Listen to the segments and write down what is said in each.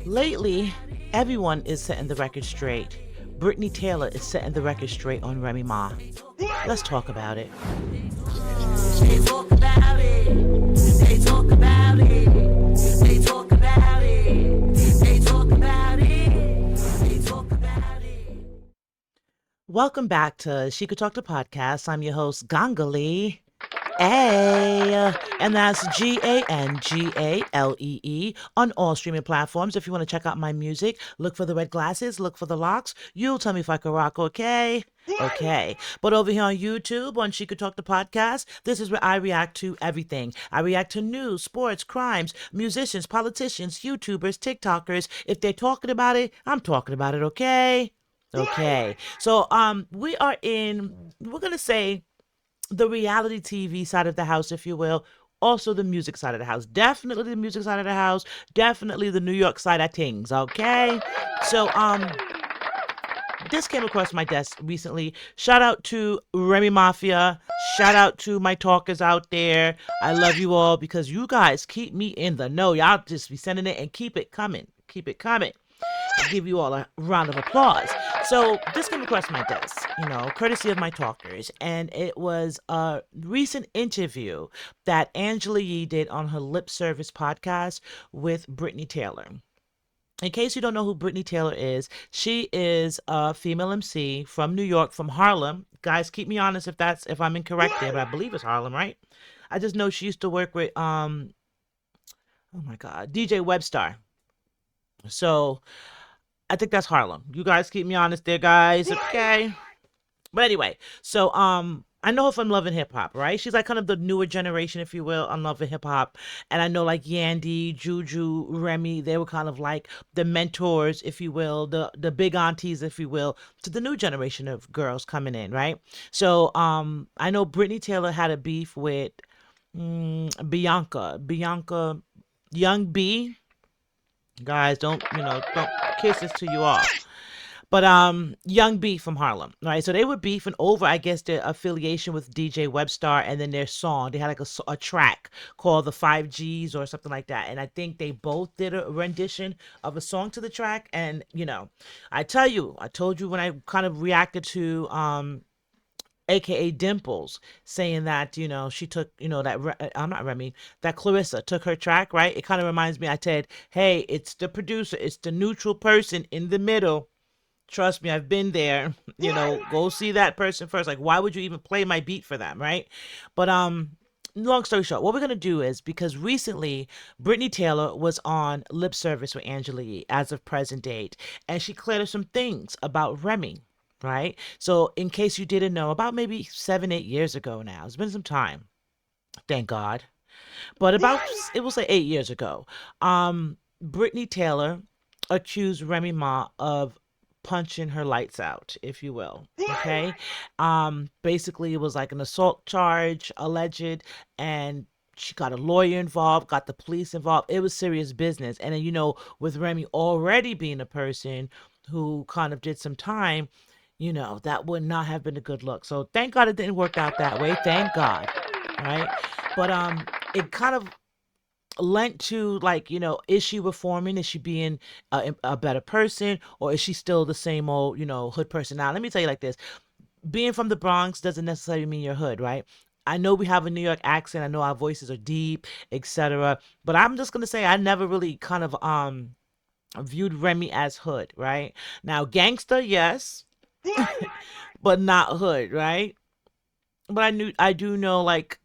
Lately, everyone is setting the record straight. Brittney Taylor is setting the record straight on Remy Ma. Let's talk about it. They talk about it. They talk about it. They talk about it. They talk about it. They talk about it. Welcome back to She Could Talk to Podcast. I'm your host, Gangalee. And that's Gangalee on all streaming platforms. If you want to check out my music, look for the red glasses, look for the locks. You'll tell me if I can rock, okay? Okay. But over here on YouTube, on She Could Talk the Podcast, this is where I react to everything. I react to news, sports, crimes, musicians, politicians, YouTubers, TikTokers. If they're talking about it, I'm talking about it, okay? Okay. So we're gonna say the reality TV side of the house, if you will, also the music side of the house. Definitely the music side of the house, definitely the New York side of things, okay? So this came across my desk recently. Shout out to Remy Mafia. Shout out to my talkers out there. I love you all because you guys keep me in the know. Y'all just be sending it and keep it coming. Keep it coming. I'll give you all a round of applause. So this came across my desk, courtesy of my talkers, and it was a recent interview that Angela Yee did on her Lip Service podcast with Brittney Taylor. In case you don't know who Brittney Taylor is, she is a female MC from New York, from Harlem. Guys, keep me honest if I'm incorrect there, but I believe it's Harlem, right? I just know she used to work with oh my God, DJ Webstar. So I think that's Harlem. You guys keep me honest there, guys. Okay. But anyway, so I know her from Love and Hip Hop, right? She's like kind of the newer generation, if you will, on Love and Hip Hop. And I know like Yandy, Juju, Remy, they were kind of like the mentors, if you will, the big aunties, if you will, to the new generation of girls coming in, right? So I know Brittney Taylor had a beef with Bianca, Young B. Guys, don't kiss this to you all. But Young B from Harlem, right? So they were beefing over, I guess, their affiliation with DJ Webstar and then their song. They had like a track called the 5Gs or something like that. And I think they both did a rendition of a song to the track. And, I told you when I kind of reacted to AKA Dimples, saying that, she took, I'm not Remy, that Clarissa took her track, right? It kind of reminds me, I said, hey, it's the producer, it's the neutral person in the middle. Trust me, I've been there, go see that person first. Like, why would you even play my beat for them, right? But, long story short, what we're going to do is, because recently Brittney Taylor was on Lip Service with Angela Yee as of present date, and she cleared up some things about Remy. Right? So in case you didn't know, about maybe 7-8 years ago now, it's been some time, thank God. But it was like 8 years ago, Brittney Taylor accused Remy Ma of punching her lights out, if you will. Okay. Basically it was like an assault charge, alleged, and she got a lawyer involved, got the police involved. It was serious business. And then, with Remy already being a person who kind of did some time, that would not have been a good look. So thank God it didn't work out that way. Thank God. Right. But it kind of lent to like, is she reforming? Is she being a better person? Or is she still the same old, hood person? Now, let me tell you like this. Being from the Bronx doesn't necessarily mean you're hood, right? I know we have a New York accent. I know our voices are deep, etc. But I'm just going to say I never really kind of viewed Remy as hood, right? Now, gangster, yes. But not hood, right? But I do know like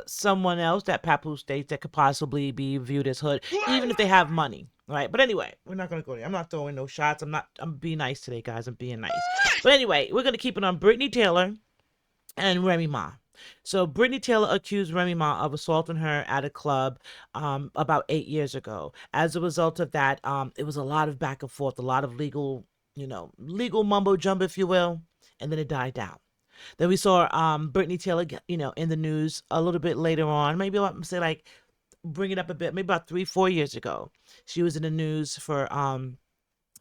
someone else that Papu states that could possibly be viewed as hood, even if they have money, right? But anyway, we're not gonna go there. I'm not throwing no shots. I'm being nice today, guys. I'm being nice. But anyway, we're gonna keep it on Brittney Taylor and Remy Ma. So Brittney Taylor accused Remy Ma of assaulting her at a club about 8 years ago. As a result of that, it was a lot of back and forth, a lot of legal mumbo jumbo, if you will, and then it died down. Then we saw Brittney Taylor, in the news a little bit later on, maybe I'll say like, bring it up a bit, maybe about 3-4 years ago. She was in the news for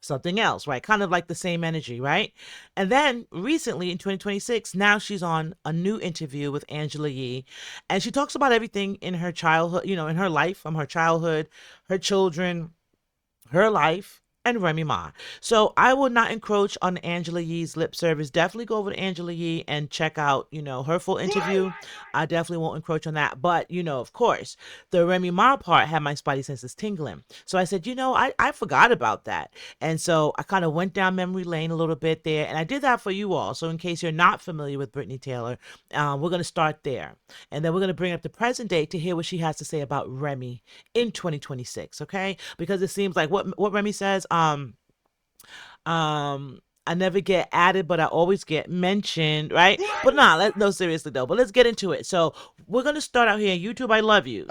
something else, right? Kind of like the same energy, right? And then recently in 2026, now she's on a new interview with Angela Yee, and she talks about everything in her childhood, in her life, from her childhood, her children, her life, and Remy Ma. So I will not encroach on Angela Yee's lip service. Definitely go over to Angela Yee and check out, her full interview. I definitely won't encroach on that. But, of course, the Remy Ma part had my spidey senses tingling. So I said, I forgot about that. And so I kind of went down memory lane a little bit there. And I did that for you all. So in case you're not familiar with Brittney Taylor, we're going to start there. And then we're going to bring up the present day to hear what she has to say about Remy in 2026. Okay? Because it seems like what Remy says, I never get added, but I always get mentioned, right? But no, seriously though. But let's get into it. So we're gonna start out here. YouTube, I love you,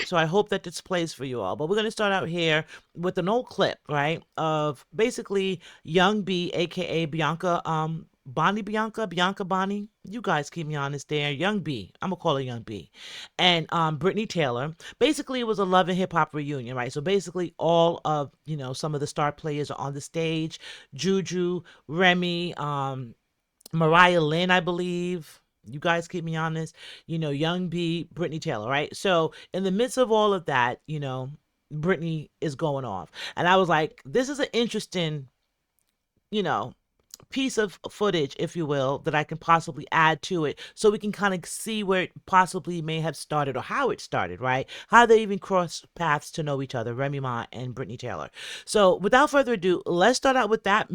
So I hope that this plays for you all. But we're gonna start out here with an old clip, right? Of basically Young B, aka Bianca, Bianca Bonnie. You guys keep me honest there. Young B. I'm gonna call her Young B. And Brittney Taylor. Basically, it was a love and hip hop reunion, right? So basically, all of some of the star players are on the stage. Juju, Remy, Mariah Lynn, I believe. You guys keep me honest. Young B, Brittney Taylor, right? So in the midst of all of that, Brittney is going off, and I was like, this is an interesting, you know piece of footage, if you will, that I can possibly add to it so we can kind of see where it possibly may have started or how it started, right? How they even crossed paths to know each other, Remy Ma and Brittney Taylor. So without further ado, let's start out with that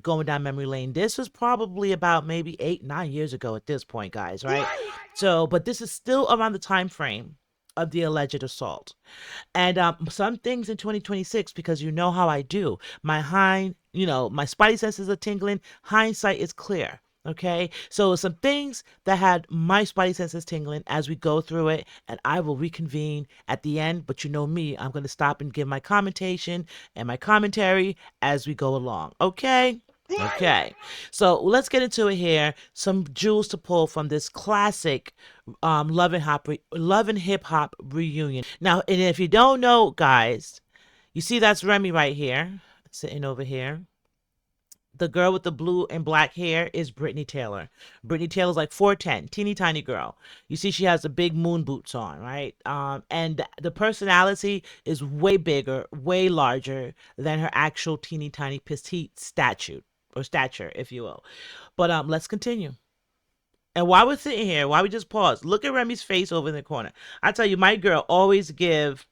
going down memory lane. This was probably about maybe 8-9 years ago at this point, guys, right? So, but this is still around the time frame of the alleged assault. And some things in 2026, because you know how I do. My spidey senses are tingling. Hindsight is clear. Okay. So some things that had my spidey senses tingling as we go through it, and I will reconvene at the end. But you know me, I'm going to stop and give my commentation and my commentary as we go along. Okay. Okay, so let's get into it here. Some jewels to pull from this classic love and hip hop reunion. Now, and if you don't know, guys, you see that's Remy right here, sitting over here. The girl with the blue and black hair is Brittney Taylor. Brittney Taylor's like 4'10", teeny tiny girl. You see she has the big moon boots on, right? And the personality is way bigger, way larger than her actual teeny tiny petite stature, if you will. But let's continue. And while we're sitting here, while we just pause, look at Remy's face over in the corner. I tell you, my girl always give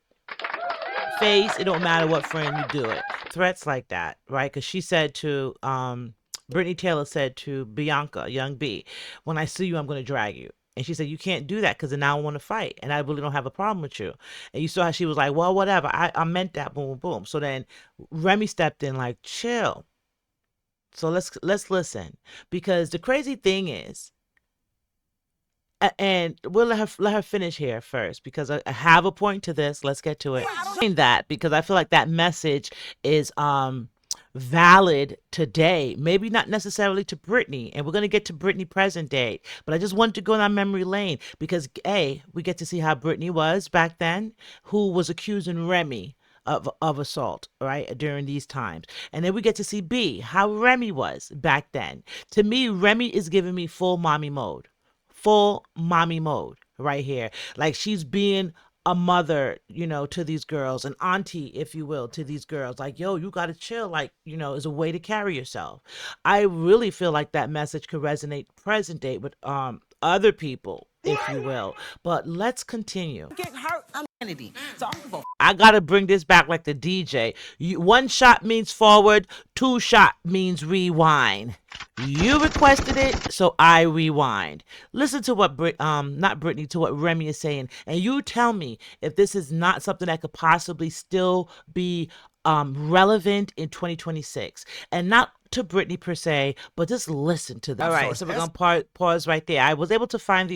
face. It don't matter what frame you do it. Threats like that, right? Because she said to Brittney Taylor said to Bianca, Young B, when I see you, I'm going to drag you. And she said, you can't do that because then I want to fight. And I really don't have a problem with you. And you saw how she was like, well, whatever. I meant that. Boom, boom. So then Remy stepped in like, chill. So let's listen, because the crazy thing is, and we'll let her finish here first, because I have a point to this. Let's get to it. That because I feel like that message is valid today, maybe not necessarily to Brittney, and we're gonna get to Brittney present day, but I just wanted to go down memory lane because we get to see how Brittney was back then, who was accusing Remy of assault, right, during these times. And then we get to see B, how Remy was back then. To me, Remy is giving me full mommy mode right here. Like she's being a mother, to these girls, an auntie, if you will, to these girls. Like, yo, you got to chill, like, is a way to carry yourself. I really feel like that message could resonate present day with other people, if you will. But let's continue. Get hurt. I gotta bring this back like the DJ. One shot means forward, two shot means rewind. You requested it, so I rewind. Listen to what not Brittney, to what Remy is saying, and you tell me if this is not something that could possibly still be relevant in 2026, and not to Brittney per se, but just listen to this. All right, so we're gonna pause right there. I was able to find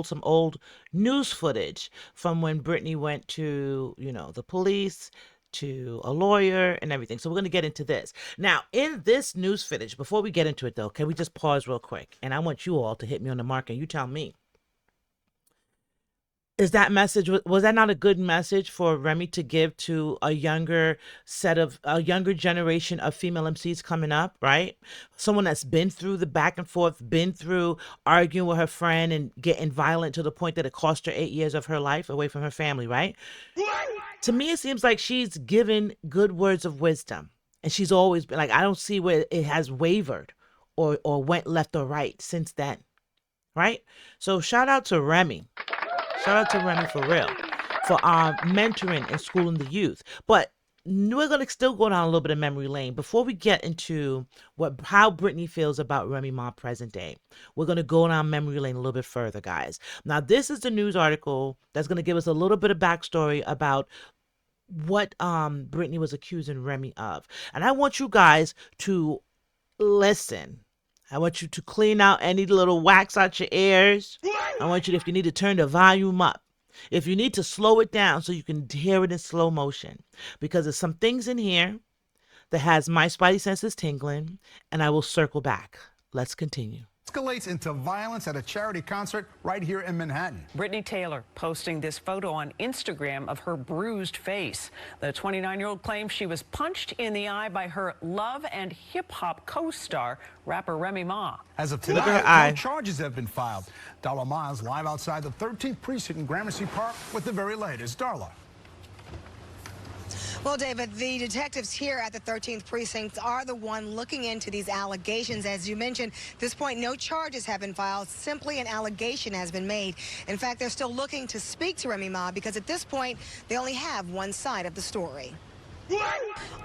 some old news footage from when Brittney went to, the police, to a lawyer and everything. So we're gonna get into this. Now, in this news footage, before we get into it though, can we just pause real quick? And I want you all to hit me on the mark and you tell me. Is that message, was that not a good message for Remy to give to a younger generation of female MCs coming up, right? Someone that's been through the back and forth, been through arguing with her friend and getting violent to the point that it cost her 8 years of her life away from her family, right? To me, it seems like she's given good words of wisdom. And she's always been like, I don't see where it has wavered or went left or right since then, right? So shout out to Remy. Shout out to Remy for real, for mentoring and schooling the youth. But we're gonna still go down a little bit of memory lane before we get into how Brittney feels about Remy Ma present day. We're gonna go down memory lane a little bit further, guys. Now, this is the news article that's gonna give us a little bit of backstory about what Brittney was accusing Remy of, and I want you guys to listen. I want you to clean out any little wax out your ears. I want you to, if you need to turn the volume up, if you need to slow it down so you can hear it in slow motion, because there's some things in here that has my spidey senses tingling, and I will circle back. Let's continue. Escalates into violence at a charity concert right here in Manhattan. Brittney Taylor posting this photo on Instagram of her bruised face. The 29-year-old claims she was punched in the eye by her Love and Hip Hop co-star, rapper Remy Ma. As of tonight, no charges have been filed. Darla Miles live outside the 13th precinct in Gramercy Park with the very latest. Darla. Well, David, the detectives here at the 13th precinct are the one looking into these allegations. As you mentioned, at this point, no charges have been filed. Simply an allegation has been made. In fact, they're still looking to speak to Remy Ma because at this point, they only have one side of the story.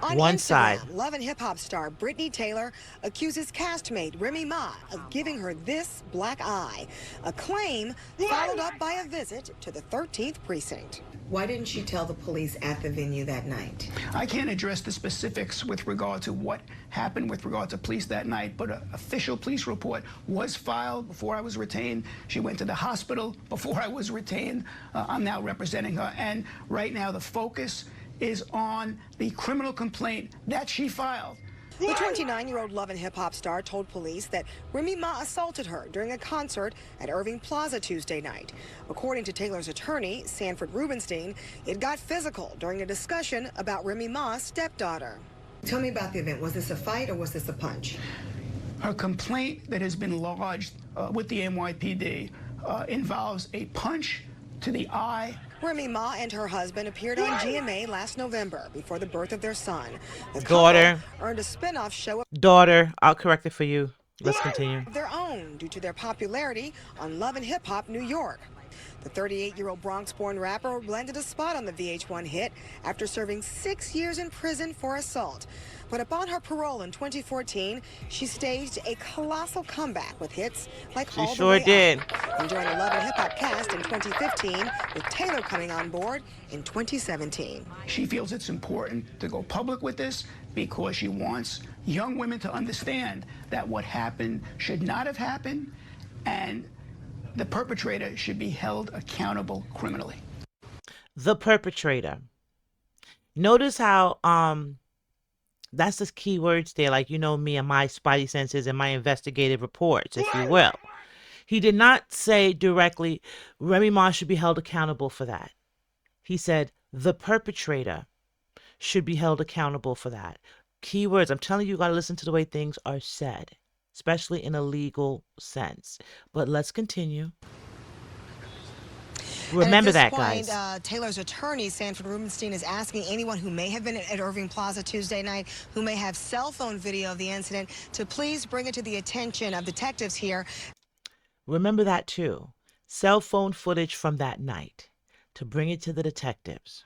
On One Instagram, side. Love and Hip Hop star Brittney Taylor accuses castmate Remy Ma of giving her this black eye, a claim followed up by a visit to the 13th precinct. Why didn't you tell the police at the venue that night? I can't address the specifics with regard to what happened with regard to police that night, but an official police report was filed before I was retained. She went to the hospital before I was retained. I'm now representing her, and right now the focus is on the criminal complaint that she filed. The 29-year-old Love and Hip Hop star told police that Remy Ma assaulted her during a concert at Irving Plaza Tuesday night. According to Taylor's attorney, Sanford Rubenstein, it got physical during a discussion about Remy Ma's stepdaughter. Tell me about the event. Was this a fight or was this a punch? Her complaint that has been lodged with the NYPD involves a punch to the eye. Remy Ma and her husband appeared on GMA last November before the birth of their son. The Daughter. couple earned a spin-off show Daughter, I'll correct it for you. Let's continue. of their own due to their popularity on Love and Hip Hop New York. The 38-year-old Bronx-born rapper landed a spot on the VH1 hit after serving 6 years in prison for assault. But upon her parole in 2014, she staged a colossal comeback with hits like She All the sure Way did. Up, and joined the Love and Hip Hop cast in 2015, with Taylor coming on board in 2017. She feels it's important to go public with this because she wants young women to understand that what happened should not have happened, and the perpetrator should be held accountable criminally. The perpetrator. Notice how that's the key words there, like, you know me and my spidey senses and my investigative reports, if you will. He did not say directly Remy Ma should be held accountable for that. He said the perpetrator should be held accountable for that. Key words. I'm telling you, you got to listen to the way things are said, especially in a legal sense. But let's continue. Remember that, guys. Taylor's attorney, Sanford Rubenstein, is asking anyone who may have been at Irving Plaza Tuesday night, who may have cell phone video of the incident, to please bring it to the attention of detectives here. Remember that, too. Cell phone footage from that night to bring it to the detectives.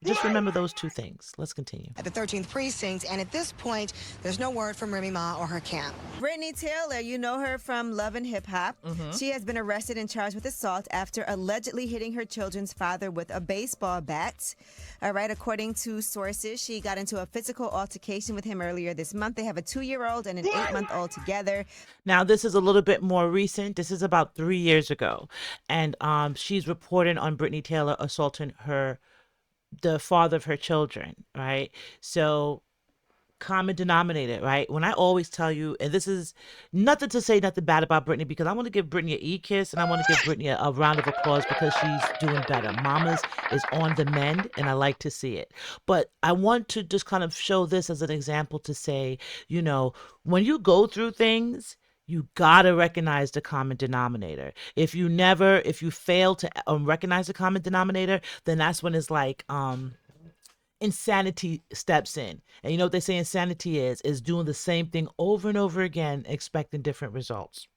Just remember those two things. Let's continue. At the 13th precinct, and at this point, there's no word from Remy Ma or her camp. Brittney Taylor, you know her from Love and Hip Hop. She has been arrested and charged with assault after allegedly hitting her children's father with a baseball bat. All right, according to sources, she got into a physical altercation with him earlier this month. They have a 2-year-old and an 8-month-old together. Now, this is a little bit more recent. This is about 3 years ago. And she's reporting on Brittney Taylor assaulting the father of her children, right? So common denominator, right? When I always tell you, and this is nothing to say nothing bad about Brittney, because I want to give Brittney an e-kiss, and I want to give Brittney a round of applause because she's doing better. Mama's is on the mend, and I like to see it. But I want to just kind of show this as an example to say, when you go through things, you gotta recognize the common denominator. If you fail to recognize the common denominator, then that's when it's like insanity steps in. And you know what they say insanity is doing the same thing over and over again, expecting different results.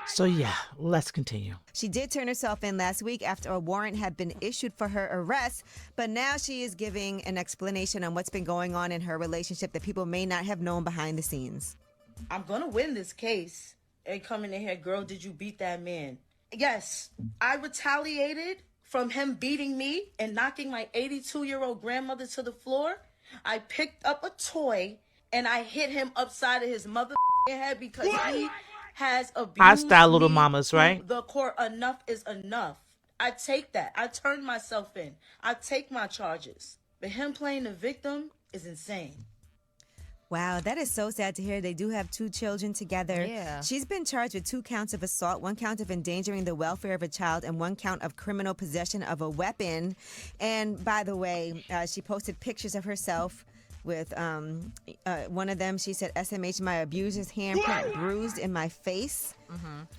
So yeah, let's continue. She did turn herself in last week after a warrant had been issued for her arrest, but now she is giving an explanation on what's been going on in her relationship that people may not have known behind the scenes. I'm gonna win this case. And coming in here, girl, did you beat that man? Yes, I retaliated from him beating me and knocking my 82-year-old grandmother to the floor. I picked up a toy and I hit him upside of his mother head because he has abused Hostile little me mamas, right? to the court. Enough is enough. I take that. I turn myself in. I take my charges. But him playing the victim is insane. Wow, that is so sad to hear. They do have 2 children together. Yeah. She's been charged with 2 counts of assault, 1 count of endangering the welfare of a child, and 1 count of criminal possession of a weapon. And by the way, she posted pictures of herself with one of them. She said, SMH, my abuser's handprint bruised in my face.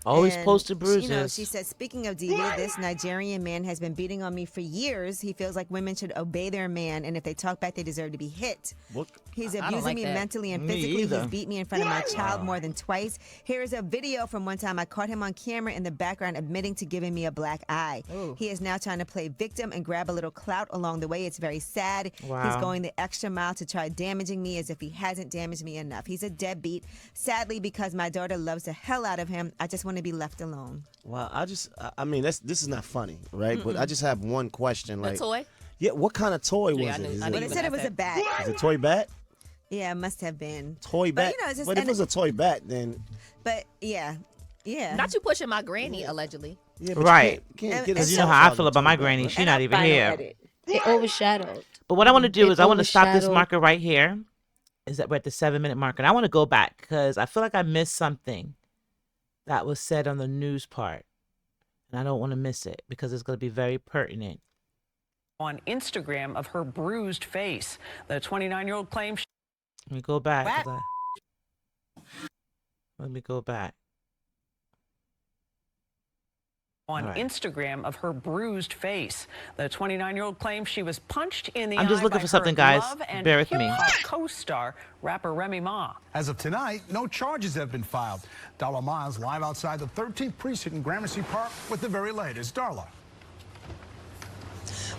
Always And, posted bruises. she said, speaking of DV, this Nigerian man has been beating on me for years. He feels like women should obey their man, and if they talk back, they deserve to be hit. What? He's I don't abusing like me that. mentally and Me physically. either. He's beat me in front of my child more than twice. Here is a video from one time I caught him on camera in the background admitting to giving me a black eye. Ooh. He is now trying to play victim and grab a little clout along the way. It's very sad. Wow. He's going the extra mile to try damaging me as if he hasn't damaged me enough. He's a deadbeat. Sadly, because my daughter loves the hell out of him, I just want to be left alone. Well, I mean, this is not funny, right? But I just have one question. A Like, toy? yeah, what kind of toy was Yeah, I it? knew- Is I it, knew But you it said it was a bat. is it a toy bat? Yeah, it must have been. Toy But, bat? it's just, But if it was a toy bat, then But yeah. Not you pushing my granny, allegedly. yeah, but Right. You can't And- get Because you a know cell how I phone feel with a about my toy bat, granny. right? She's not even Final here. edit. It overshadowed. But what I want to do It is I want to stop this overshadowed- marker right here. Is that we're at the 7-minute marker? And I want to go back because I feel like I missed something that was said on the news part. And I don't want to miss it because it's going to be very pertinent. On Instagram of her bruised face. The 29-year-old claims Let me go back. 'cause Let me go back. on All right. Instagram of her bruised face. The 29-year-old claims she was punched in the I'm just eye looking by for something, her guys. Love and Bear with me. hip-hop co-star rapper Remy Ma. As of tonight, no charges have been filed. Darla Miles live outside the 13th precinct in Gramercy Park with the very latest. Darla.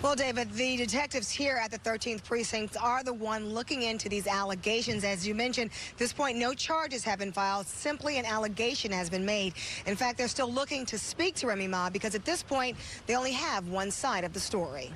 Well, David, the detectives here at the 13th precinct are the one looking into these allegations. As you mentioned, at this point, no charges have been filed. Simply an allegation has been made. In fact, they're still looking to speak to Remy Ma because at this point, they only have one side of the story.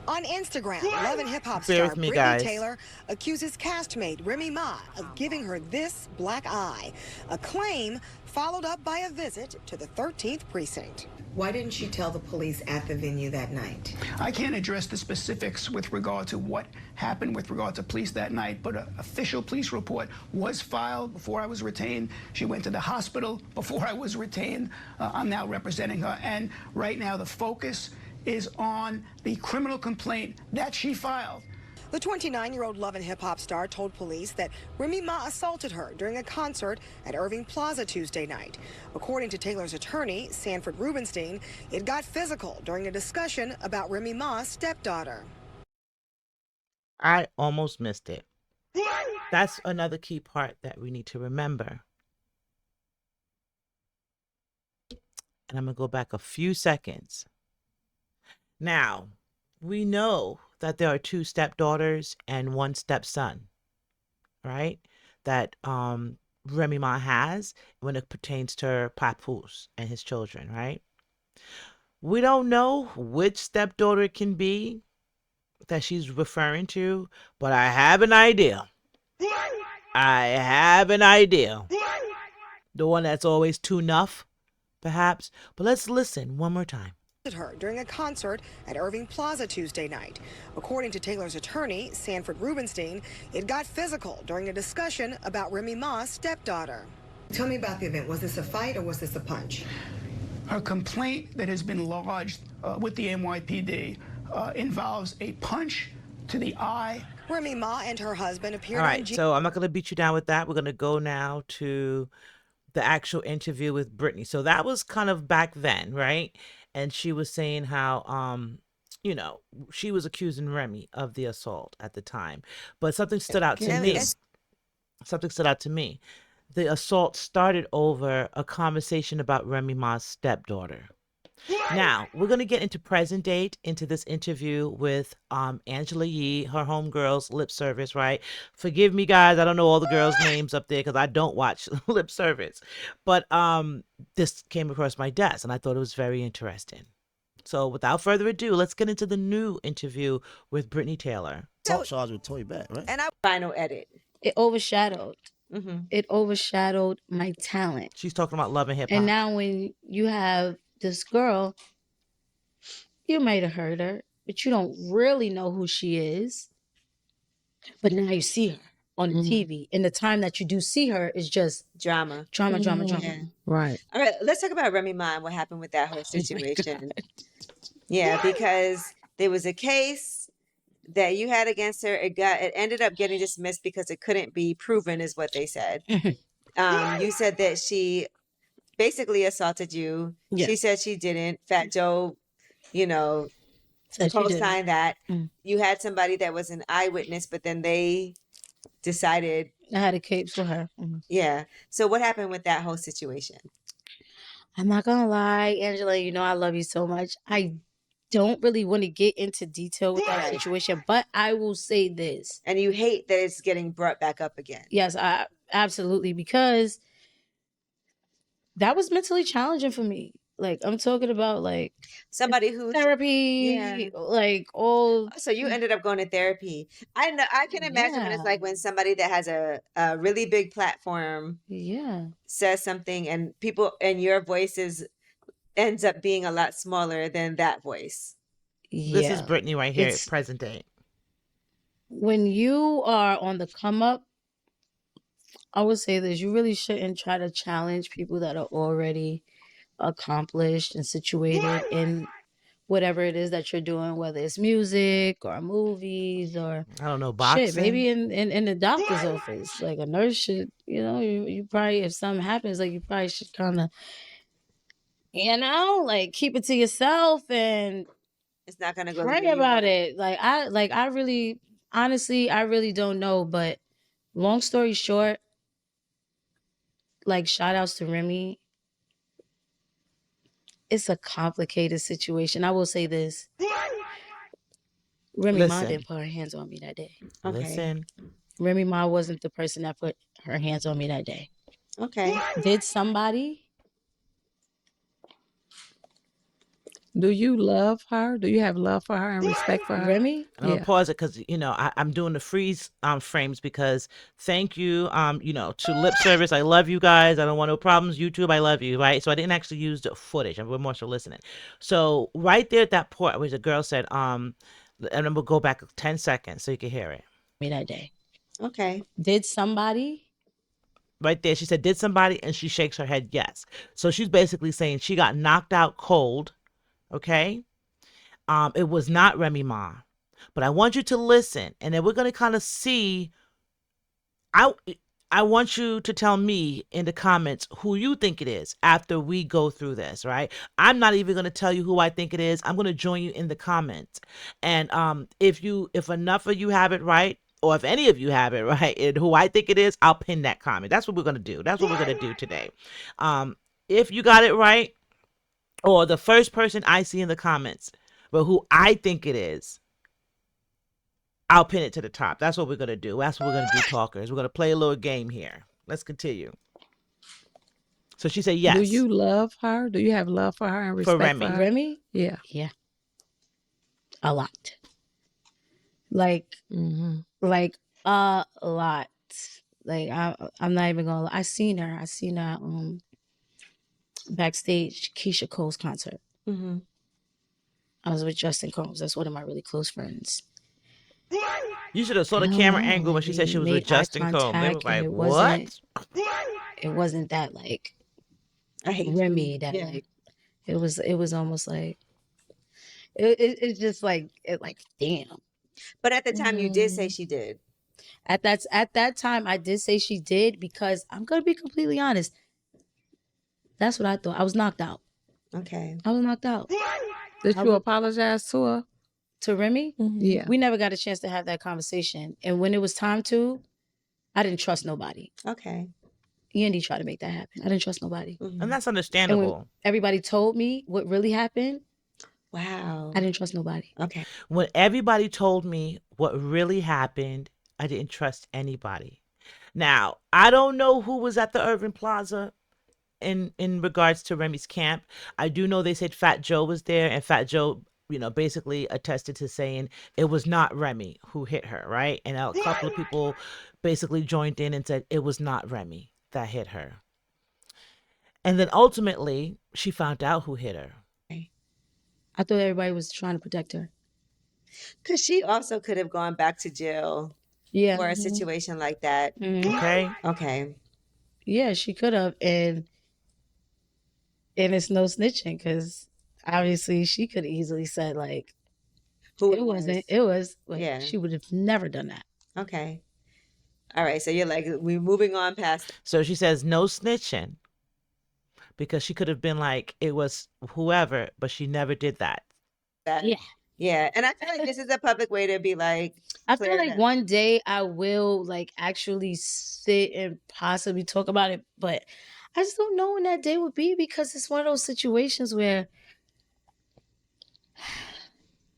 On Instagram, Love and Hip Hop Bear star with me, Brittney guys. Taylor accuses castmate Remy Ma of giving her this black eye, a claim followed up by a visit to the 13th precinct. Why didn't she tell the police at the venue that night? I can't address the specifics with regard to what happened with regard to police that night, but an official police report was filed before I was retained. She went to the hospital before I was retained. I'm now representing her, and right now the focus is on the criminal complaint that she filed. The 29-year-old Love and Hip Hop star told police that Remy Ma assaulted her during a concert at Irving Plaza Tuesday night. According to Taylor's attorney, Sanford Rubenstein, it got physical during a discussion about Remy Ma's stepdaughter. I almost missed it. That's another key part that we need to remember. And I'm going to go back a few seconds. Now, we know that there are 2 stepdaughters and 1 stepson, right? That Remy Ma has when it pertains to her papoose and his children, right? We don't know which stepdaughter it can be that she's referring to, but I have an idea. I have an idea. The one that's always too enough, perhaps. But let's listen one more time. her during a concert at Irving Plaza Tuesday night. According to Taylor's attorney, Sanford Rubenstein, it got physical during a discussion about Remy Ma's stepdaughter. Tell me about the event. Was this a fight or was this a punch? Her complaint that has been lodged with the NYPD involves a punch to the eye. Remy Ma and her husband appeared All on right, so I'm not going to beat you down with that. We're going to go now to the actual interview with Brittney. So that was kind of back then, right? And she was saying how, you know, she was accusing Remy of the assault at the time. But something stood out to me. Something stood out to me. The assault started over a conversation about Remy Ma's stepdaughter. Now, we're going to get into present date, into this interview with Angela Yee, her homegirls, Lip Service, right? Forgive me, guys. I don't know all the girls' names up there because I don't watch Lip Service. But this came across my desk, and I thought it was very interesting. So without further ado, let's get into the new interview with Brittney Taylor. Talk charge with Toy back, right? And I Final edit. It overshadowed. It overshadowed my talent. She's talking about love and hip hop. And now when you have this girl, you might have heard her, but you don't really know who she is. But now you see her on the TV. And the time that you do see her is just drama. Drama. Right. All right, let's talk about Remy Ma and what happened with that whole situation. Yeah, because there was a case that you had against her. It ended up getting dismissed because it couldn't be proven, is what they said. You said that she basically assaulted you. Yeah. She said she didn't. Fat Joe, you know, Said she didn't. co-signed that. You had somebody that was an eyewitness, but then they decided. I had a cape for her. Yeah. So what happened with that whole situation? I'm not gonna lie, Angela, you know I love you so much. I don't really want to get into detail with that situation, but I will say this. And you hate that it's getting brought back up again. Yes, I absolutely, because that was mentally challenging for me. Like, I'm talking about like somebody who therapy, like all. So you ended up going to therapy. I know. I can imagine what it's like when somebody that has a really big platform, says something, and people and your voice ends up being a lot smaller than that voice. This is Brittney right here, present day. When you are on the come up, I would say this: you really shouldn't try to challenge people that are already accomplished and situated in whatever it is that you're doing, whether it's music or movies or I don't know, boxing. Shit, maybe in the doctor's office, like a nurse should, you know, you probably, if something happens, like you probably should kind of, you know, like keep it to yourself and it's not gonna go. Pray about it. I really, honestly, I really don't know. But long story short, like shout outs to Remy. It's a complicated situation. I will say this. Remy Ma didn't put her hands on me that day. Okay. Listen. Remy Ma wasn't the person that put her hands on me that day. Okay. Did somebody? Do you love her? Do you have love for her and respect for her? Remy? I'm gonna pause it because you know I'm doing the freeze frames because thank you you know, to Lip Service, I love you guys, I don't want no problems. YouTube, I love you, right? So I didn't actually use the footage, we're more so listening. So right there at that point where the girl said and then we'll go back 10 seconds so you can hear it. Me that day. Okay. Did somebody? Right there, she said, did somebody? And she shakes her head yes. So she's basically saying she got knocked out cold. Okay, it was not Remy Ma, but I want you to listen, and then we're gonna kind of see. I want you to tell me in the comments who you think it is after we go through this, right? I'm not even gonna tell you who I think it is. I'm gonna join you in the comments, and if enough of you have it right, or if any of you have it right, and who I think it is, I'll pin that comment. That's what we're gonna do. That's what we're gonna do today. If you got it right, or the first person I see in the comments, but who I think it is, I'll pin it to the top. That's what we're going to do. That's what we're going to do, talkers. We're going to play a little game here. Let's continue. So she said yes. Do you love her? Do you have love for her and respect for Remy? her? Remy? Yeah. Yeah. A lot. Like a lot. Like I'm not even gonna lie. I seen her backstage Keisha Cole's concert. I was with Justin Combs. That's one of my really close friends. You should have saw I the don't camera know. angle when Like she said we she was with made eye Justin Combs. They was contact, and like, it what? wasn't that like I hate Remy that Yeah. like it was almost like it's just like damn. But at the time, you did say Mm. she did. At that time, I did say she did because I'm gonna be completely honest. That's what I thought. I was knocked out. Okay. I was knocked out. Did you apologize to her? To Remy, Yeah. we never got a chance to have that conversation. And when it was time to, I didn't trust nobody. Okay. Andy tried to make that happen. I didn't trust nobody. And that's And understandable. when everybody told me what really happened, Wow. I didn't trust nobody. Okay. When everybody told me what really happened, I didn't trust anybody. Now, I don't know who was at the Irving Plaza in regards to Remy's camp. I do know they said Fat Joe was there, and Fat Joe, basically attested to saying it was not Remy who hit her, right? And a couple of people basically joined in and said it was not Remy that hit her. And then ultimately, she found out who hit her. I thought everybody was trying to protect her. Because she also could have gone back to jail Yeah. for a situation like that. Okay? Okay. Yeah, she could have. And it's no snitching because obviously she could have easily said, like, Who it wasn't. It was. Like, Yeah. she would have never done that. Okay. All right. So you're like, we're moving on past. So she says no snitching because she could have been like, it was whoever, but she never did that. That. Yeah. Yeah. And I feel like this is a public way to be like, I feel clear like that. one day I will like actually sit and possibly talk about it, but I just don't know when that day would be because it's one of those situations where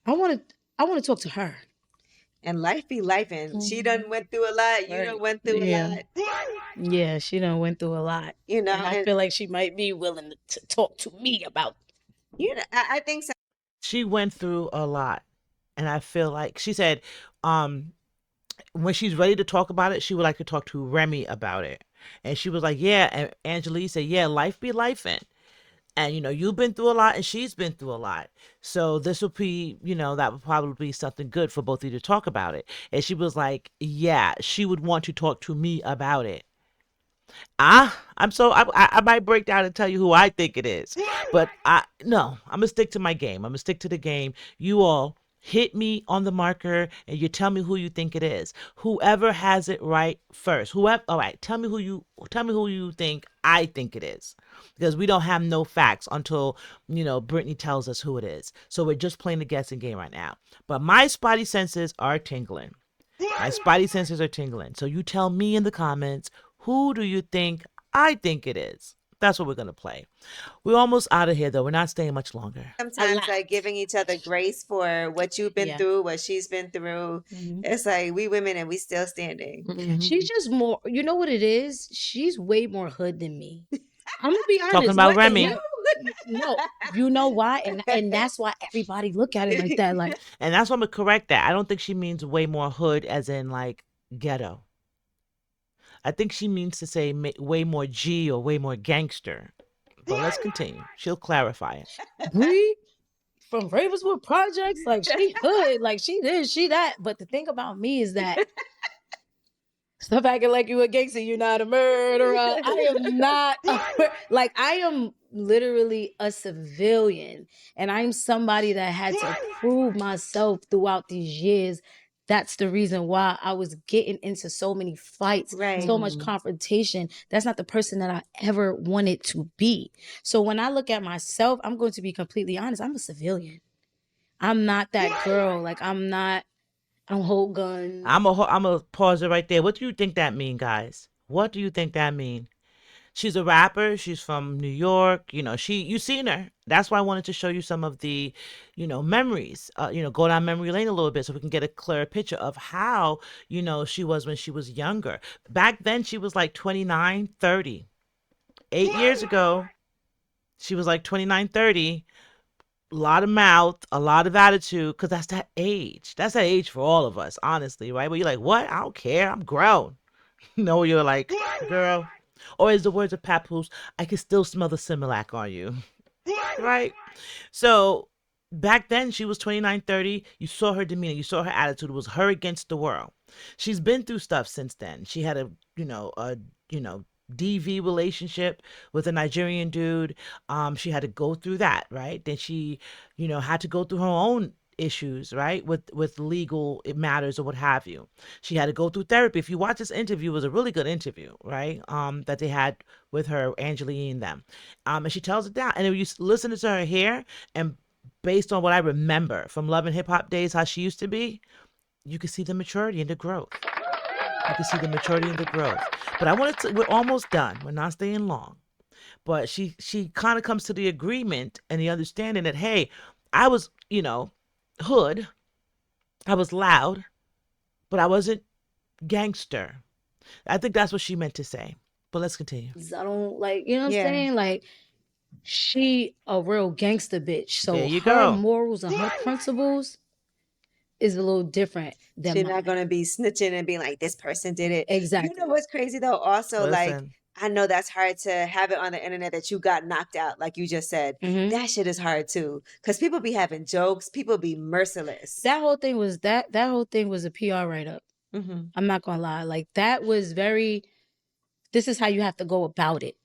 I want to talk to her. And life be life, and she done went through a lot. You done went through a lot. Yeah, she done went through a lot. You know, And I feel like she might be willing to talk to me about. You know, I think so. She went through a lot. And I feel like she said, when she's ready to talk about it, she would like to talk to Remy about it. And she was like, yeah. And Angelique said, yeah, life be lifing. And, you've been through a lot and she's been through a lot. So this would be, that would probably be something good for both of you to talk about it. And she was like, yeah, she would want to talk to me about it. I might break down and tell you who I think it is. But no, I'm going to stick to my game. I'm going to stick to the game. You all hit me on the marker and you tell me who you think it is. Whoever has it right first. All right, tell me who you think I think it is. Because we don't have no facts until, Brittney tells us who it is. So we're just playing the guessing game right now. But my spidey senses are tingling. So you tell me in the comments, who do you think I think it is? That's what we're going to play. We're almost out of here, though. We're not staying much longer. Sometimes, like, giving each other grace for what you've been Yeah. through, what she's been through. It's like, we women and we still standing. She's just more, you know what it is? She's way more hood than me. I'm gonna be honest. Talking about What the Remy. hell? No, you know why? And that's why everybody look at it like that. Like, And that's why I'm going to correct that. I don't think she means way more hood as in, like, ghetto. I think she means to say way more G or way more gangster. But let's continue. She'll clarify it. Bree from Ravenswood Projects, like she hood, like she this, she that. But the thing about me is that stop acting like you a gangster, you're not a murderer. I am not like I am literally a civilian, and I'm somebody that had to prove myself throughout these years. That's the reason why I was getting into so many fights, Right. so much confrontation. That's not the person that I ever wanted to be. So when I look at myself, I'm going to be completely honest. I'm a civilian. I'm not that girl. Like I don't hold guns. I'm a pause it right there. What do you think that mean, guys? What do you think that mean? She's a rapper. She's from New York. You've seen her. That's why I wanted to show you some of the, memories. Go down memory lane a little bit so we can get a clearer picture of how, she was when she was younger. Back then, she was like 29, 30. 8 years ago, she was like 29, 30. A lot of mouth, a lot of attitude, because that's that age. That's that age for all of us, honestly, right? Where you're like, what? I don't care. I'm grown. You're like, girl. Or as the words of Papoose, I can still smell the Similac on you. Right? So back then she was 29, 30. You saw her demeanor, you saw her attitude. It was her against the world. She's been through stuff since then. She had a DV relationship with a Nigerian dude. She had to go through that, right? Then she, had to go through her own issues, right, with legal matters or what have you. She had to go through therapy. If you watch this interview, it was a really good interview, right, that they had with her, Angeline, and them, and she tells it down. And if you listen to her here, and based on what I remember from Love and Hip Hop days, how she used to be, you can see the maturity and the growth. You can see the maturity and the growth. But we're almost done. We're not staying long. But she kind of comes to the agreement and the understanding that, hey, I was, hood. I was loud, but I wasn't gangster. I think that's what she meant to say. But let's continue. I don't like, you know what I'm saying? Like, she a real gangster bitch. So There you her go. morals and her principles is a little different than She's mine. not gonna be snitching and being like, this person did it. Exactly. You know what's crazy though? Also, like, Listen. I know that's hard to have it on the internet that you got knocked out, like you just said. That shit is hard too, because people be having jokes, people be merciless. That whole thing was a PR write-up. I'm not gonna lie. Like, that was very, this is how you have to go about it.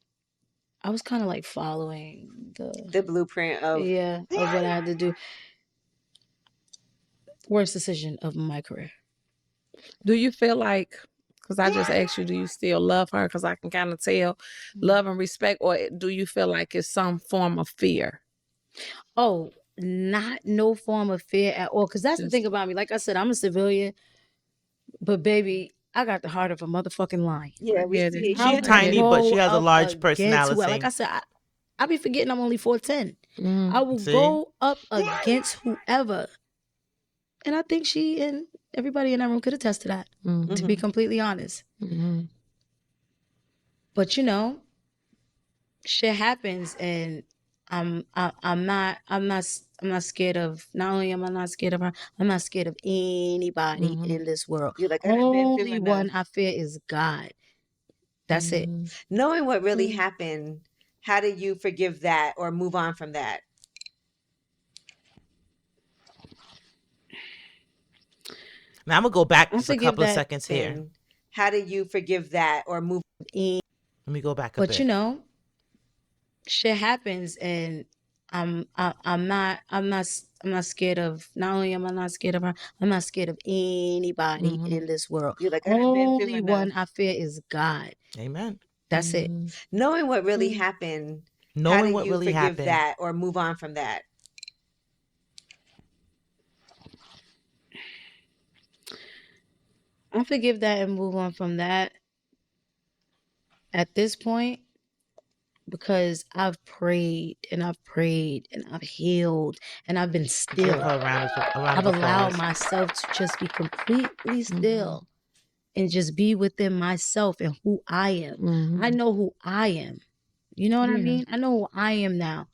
I was kind of like following the blueprint of of what I had to do. Worst decision of my career. Do you feel like, because I just asked you, do you still love her? Because I can kind of tell love and respect, or do you feel like it's some form of fear? Oh, not no form of fear at all. Because that's the thing about me. Like I said, I'm a civilian, but baby, I got the heart of a motherfucking lion. Yeah, we get see it. She's tiny, but she has a large Like personality. I said, I be forgetting I'm only 4'10". I will See? go up against whoever. And I think she and everybody in that room could attest to that, to be completely honest. But shit happens, and I'm not scared of. Not only am I not scared of her, I'm not scared of anybody in this world. You're like, I've been through Only enough. one I fear is God. That's it. Knowing what really happened, how do you forgive that or move on from that? Now I'm gonna go back just a forgive couple of that seconds here. How do you forgive that or move? Let me go back a bit. But shit happens, and I'm not scared of. Not only am I not scared of her, I'm not scared of anybody in this world. You're like, I've been through Only enough. one I fear is God. Amen. That's it. Knowing what really happened, how Knowing do what you really forgive happened. that or move on from that? I forgive that and move on from that at this point, because I've prayed and I've prayed and I've healed and I've been Give still. her a round I've of allowed applause. myself to just be completely still and just be within myself and who I am. I know who I am. You know what I mean? I know who I am now.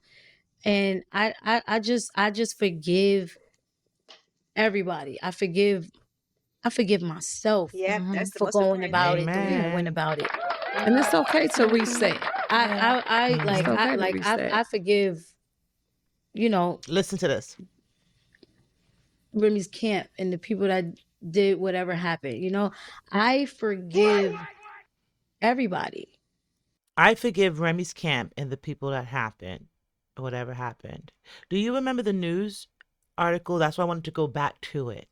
And I just forgive everybody. I forgive myself That's the for most going important about thing. it the way I Amen. went about it. And it's okay to reset. I forgive, Listen to this. Remy's camp and the people that did whatever happened. I forgive everybody. I forgive Remy's camp and the people that happened, whatever happened. Do you remember the news article? That's why I wanted to go back to it.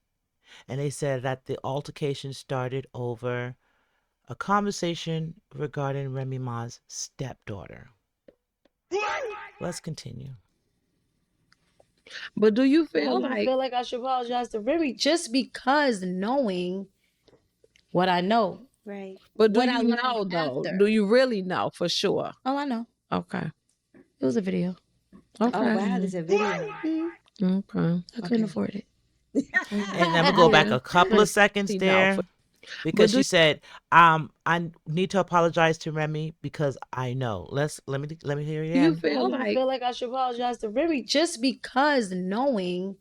And they said that the altercation started over a conversation regarding Remy Ma's stepdaughter. Let's continue. But do you I feel don't like, feel like I should apologize to Remy just because knowing what I know. Right. but do what I you learned know though? after. Do you really know for sure? Oh, I know. Okay. It was a video. Okay. Oh wow, there's a video. Okay. I couldn't afford it. And I'm gonna go back a couple of seconds No, there for- because do- she said, I need to apologize to Remy because I know. Let me hear it Do you again. feel I don't like, feel like I should apologize to Remy just because knowing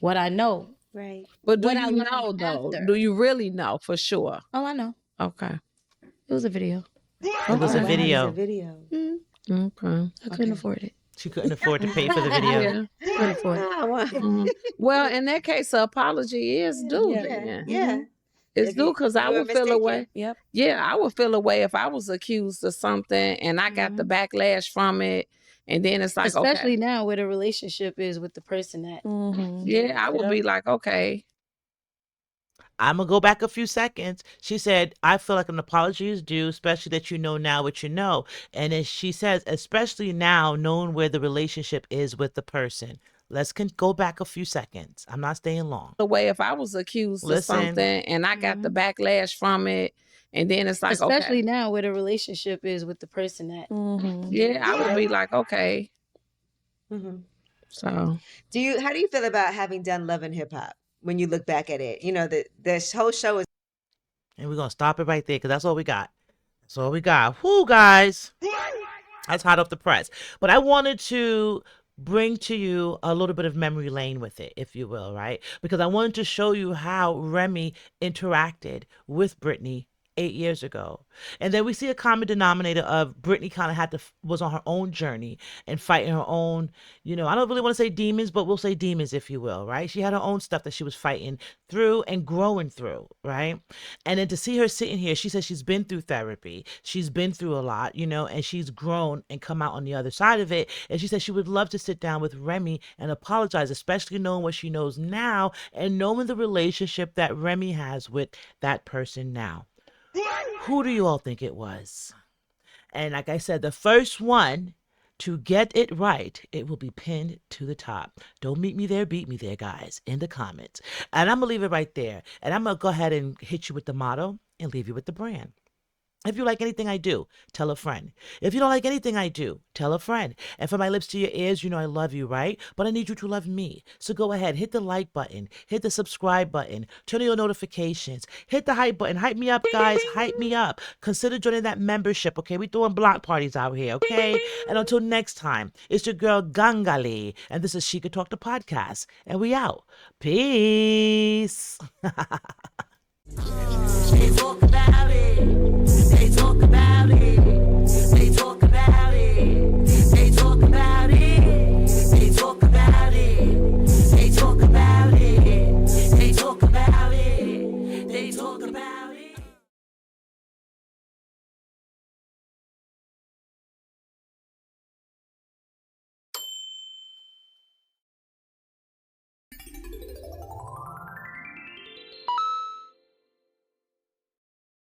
what I know. Right. but do what I you learned know though? after. Do you really know for sure? Oh, I know. Okay. It was a video. It was a Wow, video. there's a video. Okay. I couldn't afford it. She couldn't afford to pay for the video. Yeah. 24. Well, in that case, the apology is due. Yeah. Then. Yeah. It's If due you- because I you were would feel a way. mistaken. Yep. Yeah, I would feel a way if I was accused of something and I got the backlash from it, and then it's like, Especially okay, now where the relationship is with the person that. yeah, I would be like, okay, I'm going to go back a few seconds. She said, I feel like an apology is due, especially that you know now what you know. And then she says, especially now knowing where the relationship is with the person. Let's go back a few seconds. I'm not staying long. the way if I was accused of Listen. something and I got the backlash from it, and then it's like, Especially okay, now where the relationship is with the person that. yeah, I would be like, okay. Mhm. So How do you feel about having done Love and Hip Hop when you look back at it? You know, the whole show is. And we're going to stop it right there because that's all we got. That's all we got. Whoo, guys. That's hot off the press. But I wanted to bring to you a little bit of memory lane with it, if you will, right? Because I wanted to show you how Remy interacted with Brittney 8 years ago. And then we see a common denominator of Brittney kind of was on her own journey and fighting her own, I don't really want to say demons, but we'll say demons, if you will, right? She had her own stuff that she was fighting through and growing through, right? And then to see her sitting here, she says she's been through therapy. She's been through a lot, and she's grown and come out on the other side of it. And she says she would love to sit down with Remy and apologize, especially knowing what she knows now and knowing the relationship that Remy has with that person now. Who do you all think it was? And like I said, the first one to get it right, it will be pinned to the top. Don't meet me there, beat me there, guys, in the comments. And I'm going to leave it right there. And I'm going to go ahead and hit you with the motto and leave you with the brand. If you like anything I do, tell a friend. If you don't like anything I do, tell a friend. And from my lips to your ears, I love you, right? But I need you to love me. So go ahead, hit the like button, hit the subscribe button, turn on your notifications, hit the hype button. Hype me up, guys. Hype me up. Consider joining that membership, okay? We throwing block parties out here, okay? And until next time, it's your girl Gangali, and this is She Could Talk the Podcast. And we out. Peace. They talk about it. They talk about it.